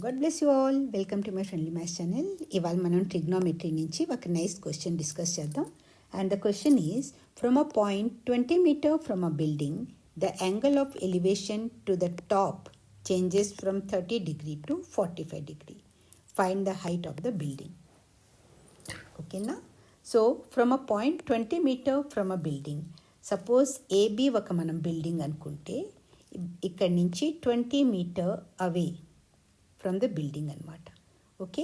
God bless you all. Welcome to my friendly maths channel. ఇవాళ మనం trigonometry నుంచి ఒక నైస్ క్వశ్చన్ డిస్కస్ చేద్దాం. And the question is from a point 20 metre from a building the angle of elevation to the top changes from 30 degree to 45 degree. Find the height of the building. ఓకేనా? So from a point 20 metre from a building, suppose AB ఒక మనం building అనుకుంటే ఇక్కడి నుంచి 20 metre away from the building అనమాట. Okay,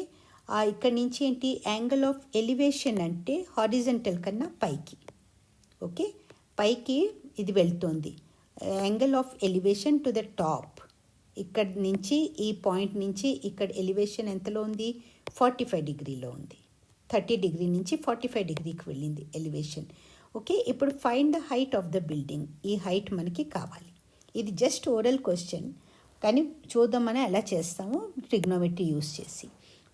ఇక్కడి నుంచి ఏంటి, యాంగిల్ ఆఫ్ ఎలివేషన్ అంటే హారిజంటల్ కన్నా పైకి. ఓకే, పైకి ఇది వెళ్తుంది. Angle of elevation to the top, ఇక్కడ నుంచి ఈ పాయింట్ నుంచి ఇక్కడ ఎలివేషన్ ఎంతలో ఉంది, 45 degreeలో ఉంది. 30 degree నుంచి 45 degreeకి వెళ్ళింది ఎలివేషన్. ఓకే, ఇప్పుడు find the height of the building. ఈ హైట్ మనకి కావాలి. ఇది జస్ట్ ఓరల్ క్వశ్చన్, కానీ చూద్దామని ఎలా చేస్తామో ట్రిగ్నోమెట్రీ యూస్ చేసి.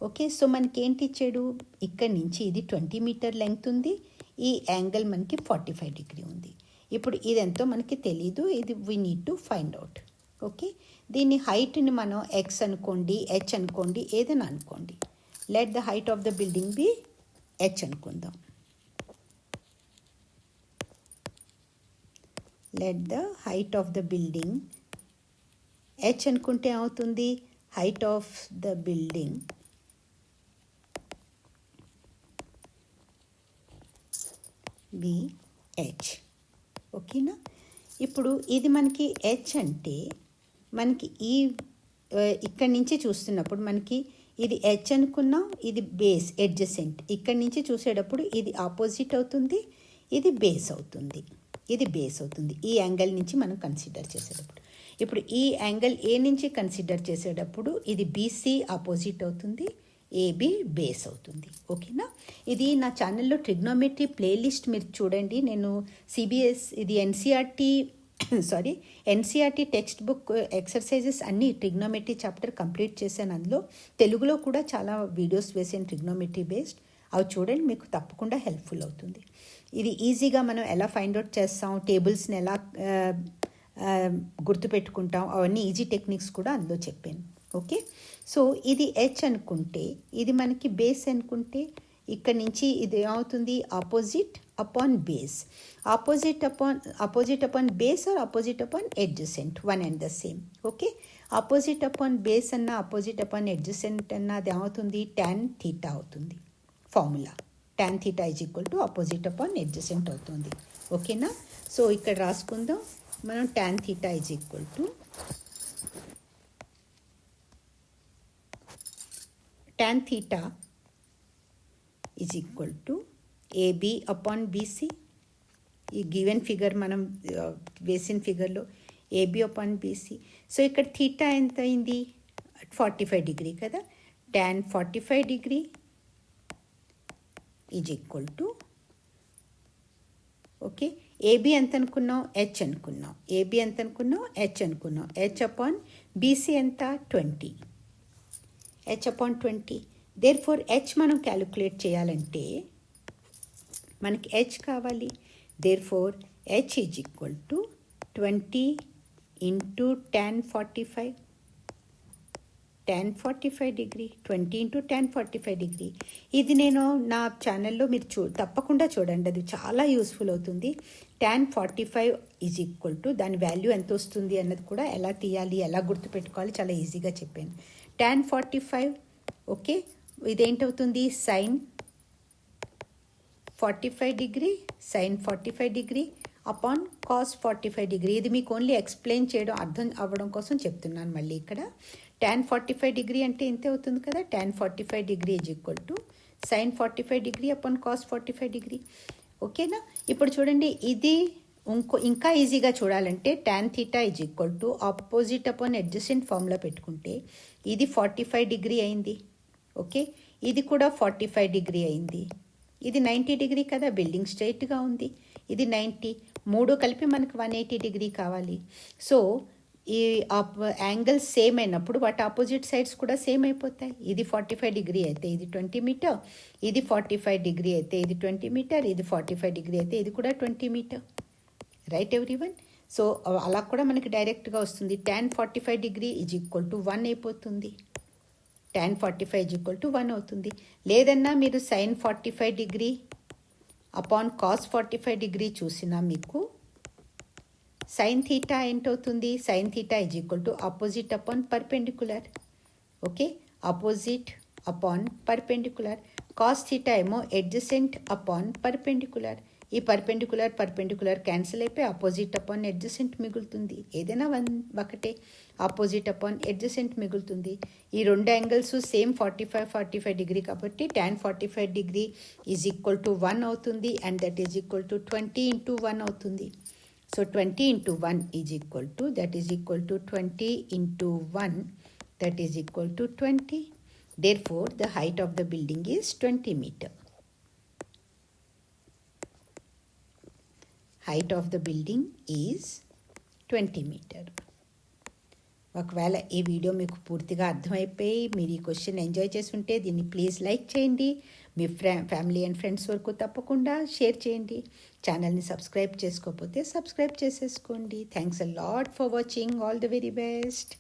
ఓకే, సో మనకి ఏంటి ఇచ్చాడు, ఇక్కడి నుంచి ఇది 20 మీటర్ లెంగ్త్ ఉంది, ఈ యాంగిల్ మనకి 45 degree ఉంది. ఇప్పుడు ఇదెంతో మనకి తెలీదు, ఇది we need to find out. Okay, దీన్ని హైట్ని మనం ఎక్స్ అనుకోండి, హెచ్ అనుకోండి, ఏదైనా అనుకోండి. Let the height of the building be h అనుకుందాం. Let the height of the building h అనుకుంటే అవుతుంది, height of the building be h. ఓకేనా? ఇప్పుడు ఇది మనకి హెచ్ అంటే మనకి ఇక్కడి నుంచి చూస్తున్నప్పుడు మనకి ఇది హెచ్ అనుకున్నాం, ఇది బేస్ ఎడ్జసెంట్. ఇక్కడి నుంచి చూసేటప్పుడు ఇది ఆపోజిట్ అవుతుంది, ఇది బేస్ అవుతుంది, ఇది బేస్ అవుతుంది. ఈ యాంగిల్ నుంచి మనం కన్సిడర్ చేసేటప్పుడు, ఇప్పుడు ఈ యాంగిల్ ఏ నుంచి కన్సిడర్ చేసేటప్పుడు ఇది బీసీ ఆపోజిట్ అవుతుంది, ఏబి బేస్ అవుతుంది. ఓకేనా? ఇది నా ఛానల్లో ట్రిగ్నోమెట్రీ ప్లేలిస్ట్ మీరు చూడండి. నేను ఇది ఎన్సీఆర్టీ టెక్స్ట్ బుక్ ఎక్సర్సైజెస్ అన్నీ ట్రిగ్నోమెట్రీ చాప్టర్ కంప్లీట్ చేశాను. అందులో తెలుగులో కూడా చాలా వీడియోస్ వేసాను ట్రిగ్నోమెట్రీ బేస్డ్. అవి చూడండి, మీకు తప్పకుండా హెల్ప్ఫుల్ అవుతుంది. ఇది ఈజీగా మనం ఎలా ఫైండ్ అవుట్ చేస్తాం, టేబుల్స్ని ఎలా గుర్తుపెట్టుకుంటాం, అవన్నీ ఈజీ టెక్నిక్స్ కూడా అందులో చెప్పాను. ఓకే, సో ఇది హెచ్ అనుకుంటే, ఇది మనకి బేస్ అనుకుంటే, ఇక్కడ నుంచి ఇది ఏమవుతుంది, opposite upon base. Opposite upon base or opposite upon adjacent, one and the same. Okay, opposite upon base అన్న ఆపోజిట్ అపాన్ ఎడ్జసెంట్ అన్న అది ఏమవుతుంది, tan θ అవుతుంది. Formula tan θ is equal to opposite upon adjacent అవుతుంది. ఓకేనా? సో ఇక్కడ రాసుకుందాం మనం, tan θ is equal to tan θ is equal to AB upon BC. ఈ గివెన్ ఫిగర్ మనం వేసిన ఫిగర్లో ఏబి అపాన్ బీసీ. సో ఇక్కడ థీటా ఎంత అయింది, 45 degree కదా. tan 45 degree is equal to, okay, AB ఎంత అనుకున్నాం, హెచ్ అనుకున్నాం. ఏబి ఎంత అనుకున్నాం, హెచ్ అనుకున్నాం. హెచ్ అపాన్ బీసీ ఎంత, 20. H upon 20. Therefore H మనం క్యాలిక్యులేట్ చేయాలంటే మనకి హెచ్ కావాలి. Therefore H is equal to 20 into tan 45. tan 45 degree, 20 into tan 45 degree. ఇది నేను నా ఛానల్లో మీరు తప్పకుండా చూడండి, అది చాలా యూస్ఫుల్ అవుతుంది. tan 45 ఈజ్ ఈక్వల్ టు, దాని వాల్యూ ఎంత వస్తుంది అన్నది కూడా ఎలా తీయాలి, ఎలా గుర్తుపెట్టుకోవాలి చాలా ఈజీగా చెప్పాను. tan 45, ఓకే, ఇదేంటవుతుంది, sin 45 degree, sin 45 degree upon cos 45 degree. ఇది మీకు ఓన్లీ ఎక్స్ప్లెయిన్ చేయడం, అర్థం అవ్వడం కోసం చెప్తున్నాను. మళ్ళీ ఇక్కడ tan 45 degree అంటే ఇంతే అవుతుంది కదా. tan 45 degree is equal to sin 45 degree upon cos 45 degree. ఓకేనా? ఇప్పుడు చూడండి, ఇది ఇంకా ఈజీగా చూడాలంటే tan θ is equal to opposite upon adjacent formula పెట్టుకుంటే ఇది 45 degree అయింది. ఓకే, ఇది కూడా 45 degree అయింది. ఇది 90 degree కదా, బిల్డింగ్ స్ట్రైట్గా ఉంది. ఇది 90, మూడు కలిపి మనకు 180 degree కావాలి. సో ఈ యాంగిల్స్ సేమ్ అయినప్పుడు వాటి ఆపోజిట్ సైడ్స్ కూడా సేమ్ అయిపోతాయి. ఇది 45 degree అయితే ఇది 20 మీటర్, ఇది 45 degree అయితే ఇది 20 మీటర్, ఇది 45 degree అయితే ఇది కూడా 20 మీటర్. Right everyone? సో అలా కూడా మనకి డైరెక్ట్గా వస్తుంది. tan 45 degree is equal to 1 అయిపోతుంది. tan 45 ఈజ్ ఈక్వల్ టు 1 అవుతుంది. లేదన్నా మీరు sin 45 degree upon cos 45 degree చూసినా మీకు sin theta ఏంటవుతుంది? sin theta is equal to opposite upon perpendicular. Okay, opposite upon perpendicular. cos theta ఏమో adjacent అపాన్ పర్పెండిక్యులర్. ఈ perpendicular cancel అయిపోయి opposite upon adjacent మిగులుతుంది. ఏదైనా ఒకటే, ఆపోజిట్ అపాన్ అడ్జసెంట్ మిగులుతుంది. ఈ రెండు యాంగిల్స్ సేమ్ 45 డిగ్రీ కాబట్టి tan 45 degree is equal to 1 అవుతుంది, and that is equal to 20 into 1 అవుతుంది. So 20 into 1 is equal to, that is equal to 20 into 1, that is equal to 20. Therefore, the height of the building is 20 meter. Height of the building is 20 meter. ఒకవేళ ఈ video మీకు పూర్తిగా అర్థమైపోయి మీరు ఈ question enjoy చేస్తుంటే దీన్ని please like చేయండి. మీ ఫ్యామిలీ అండ్ ఫ్రెండ్స్ వరకు తప్పకుండా షేర్ చేయండి. ఛానల్ని సబ్స్క్రైబ్ చేసుకోకపోతే సబ్స్క్రైబ్ చేసేసుకోండి. Thanks a lot for watching. All the very best.